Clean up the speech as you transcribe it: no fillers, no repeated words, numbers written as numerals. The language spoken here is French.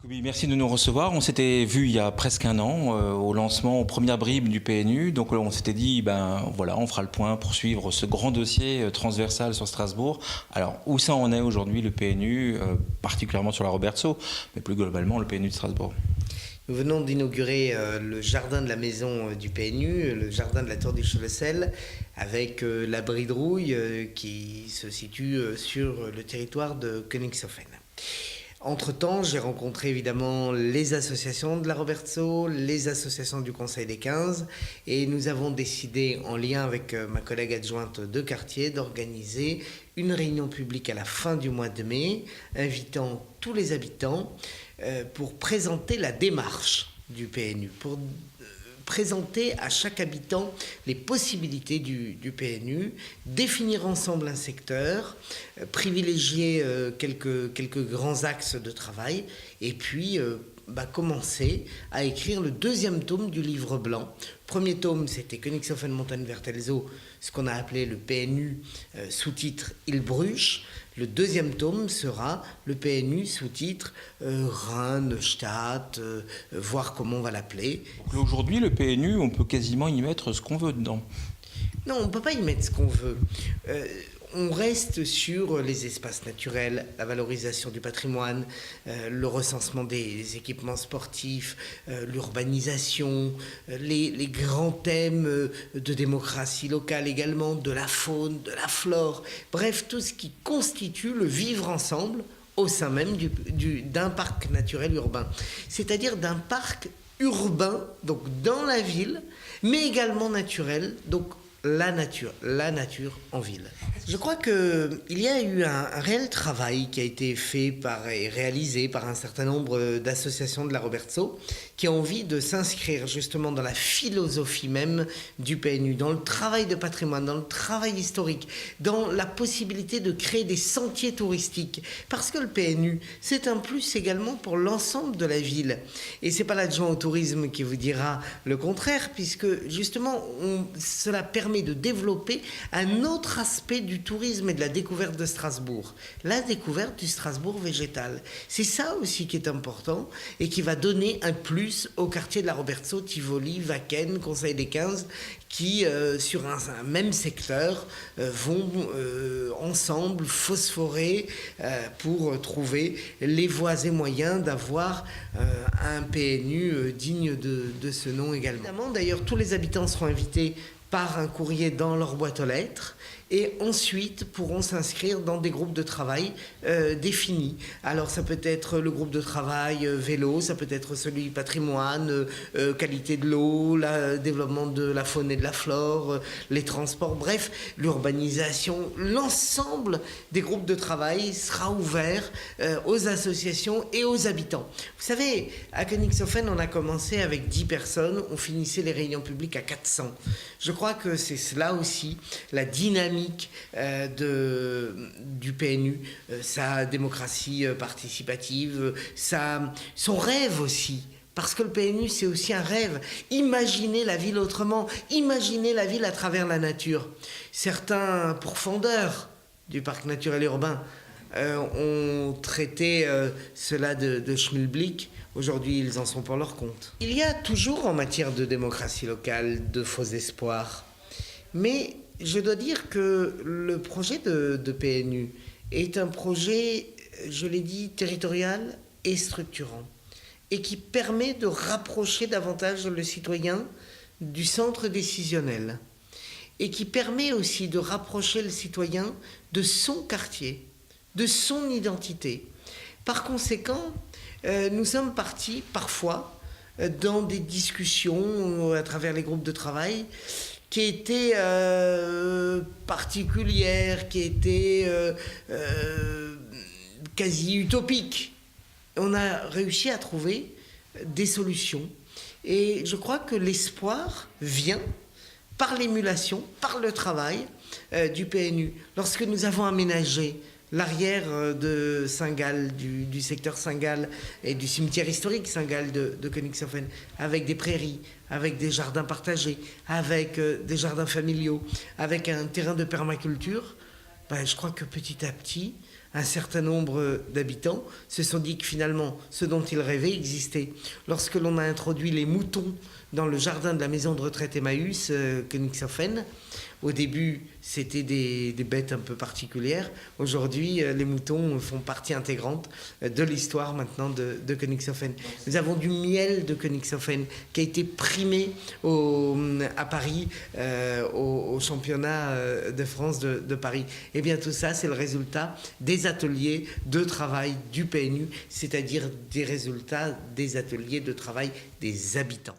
Oui, merci de nous recevoir. On s'était vu il y a presque un an au lancement, aux premières bribes du PNU. Donc on s'était dit, ben voilà, on fera le point pour suivre ce grand dossier transversal sur Strasbourg. Alors où ça en est aujourd'hui le PNU, particulièrement sur la Robertso, mais plus globalement le PNU de Strasbourg? Nous venons d'inaugurer le jardin de la maison du PNU, le jardin de la Tour du Cholesel, avec l'abri de rouille qui se situe sur le territoire de Königshofen. Entre-temps, j'ai rencontré évidemment les associations de la Robertso, les associations du Conseil des 15, et nous avons décidé, en lien avec ma collègue adjointe de quartier, d'organiser une réunion publique à la fin du mois de mai, invitant tous les habitants pour présenter la démarche du PNU, pour présenter à chaque habitant les possibilités du PNU, définir ensemble un secteur, privilégier quelques grands axes de travail, et puis commencer à écrire le deuxième tome du livre blanc. Premier tome, c'était Königshofen Montagne Vertelso, ce qu'on a appelé le PNU, sous-titre Il Bruche. Le deuxième tome sera le PNU sous-titre Rhin, Neustadt, voir comment on va l'appeler. Aujourd'hui, le PNU, on peut quasiment y mettre ce qu'on veut dedans. Non, on ne peut pas y mettre ce qu'on veut. On reste sur les espaces naturels, la valorisation du patrimoine, le recensement des équipements sportifs, l'urbanisation, les grands thèmes de démocratie locale également, de la faune, de la flore, bref, tout ce qui constitue le vivre ensemble au sein même d'un parc naturel urbain. C'est-à-dire d'un parc urbain, donc dans la ville, mais également naturel, donc la nature en ville. Je crois qu'il y a eu un réel travail qui a été fait et réalisé par un certain nombre d'associations de la Robertso qui ont envie de s'inscrire justement dans la philosophie même du PNU, dans le travail de patrimoine, dans le travail historique, dans la possibilité de créer des sentiers touristiques. Parce que le PNU, c'est un plus également pour l'ensemble de la ville. Et c'est pas l'adjoint au tourisme qui vous dira le contraire, puisque justement, cela permet de développer un autre aspect du tourisme et de la découverte de Strasbourg. La découverte du Strasbourg végétal. C'est ça aussi qui est important et qui va donner un plus au quartier de la Robertso, Tivoli, Wacken, Conseil des 15, qui, sur un même secteur, vont ensemble phosphorer pour trouver les voies et moyens d'avoir un PNU digne de ce nom également. Évidemment, d'ailleurs, tous les habitants seront invités par un courrier dans leur boîte aux lettres et ensuite pourront s'inscrire dans des groupes de travail définis. Alors ça peut être le groupe de travail vélo, ça peut être celui patrimoine, qualité de l'eau, le développement de la faune et de la flore, les transports, bref, l'urbanisation. L'ensemble des groupes de travail sera ouvert aux associations et aux habitants. Vous savez, à Königshofen, on a commencé avec 10 personnes, on finissait les réunions publiques à 400. Je crois que c'est cela aussi, la dynamique du PNU, sa démocratie participative, son rêve aussi. Parce que le PNU, c'est aussi un rêve. Imaginez la ville autrement. Imaginez la ville à travers la nature. Certains pourfendeurs du parc naturel urbain ont traité cela de schmilblick. Aujourd'hui, ils en sont pour leur compte. Il y a toujours en matière de démocratie locale de faux espoirs. Mais je dois dire que le projet de PNU est un projet, je l'ai dit, territorial et structurant, et qui permet de rapprocher davantage le citoyen du centre décisionnel, et qui permet aussi de rapprocher le citoyen de son quartier, de son identité. Par conséquent, nous sommes partis parfois dans des discussions à travers les groupes de travail qui étaient particulières, qui étaient quasi utopiques. On a réussi à trouver des solutions. Et je crois que l'espoir vient par l'émulation, par le travail du PNU. Lorsque nous avons aménagé l'arrière de Saint-Gall, du secteur Saint-Gall et du cimetière historique Saint-Gall de Königshofen, avec des prairies, avec des jardins partagés, avec des jardins familiaux, avec un terrain de permaculture, je crois que petit à petit, un certain nombre d'habitants se sont dit que finalement, ce dont ils rêvaient existait. Lorsque l'on a introduit les moutons dans le jardin de la maison de retraite Emmaüs, Königshofen, au début, c'était des bêtes un peu particulières. Aujourd'hui, les moutons font partie intégrante de l'histoire maintenant de Königshofen. Nous avons du miel de Königshofen qui a été primé à Paris, au championnat de France de Paris. Et bien tout ça, c'est le résultat des ateliers de travail du PNU, c'est-à-dire des résultats des ateliers de travail des habitants.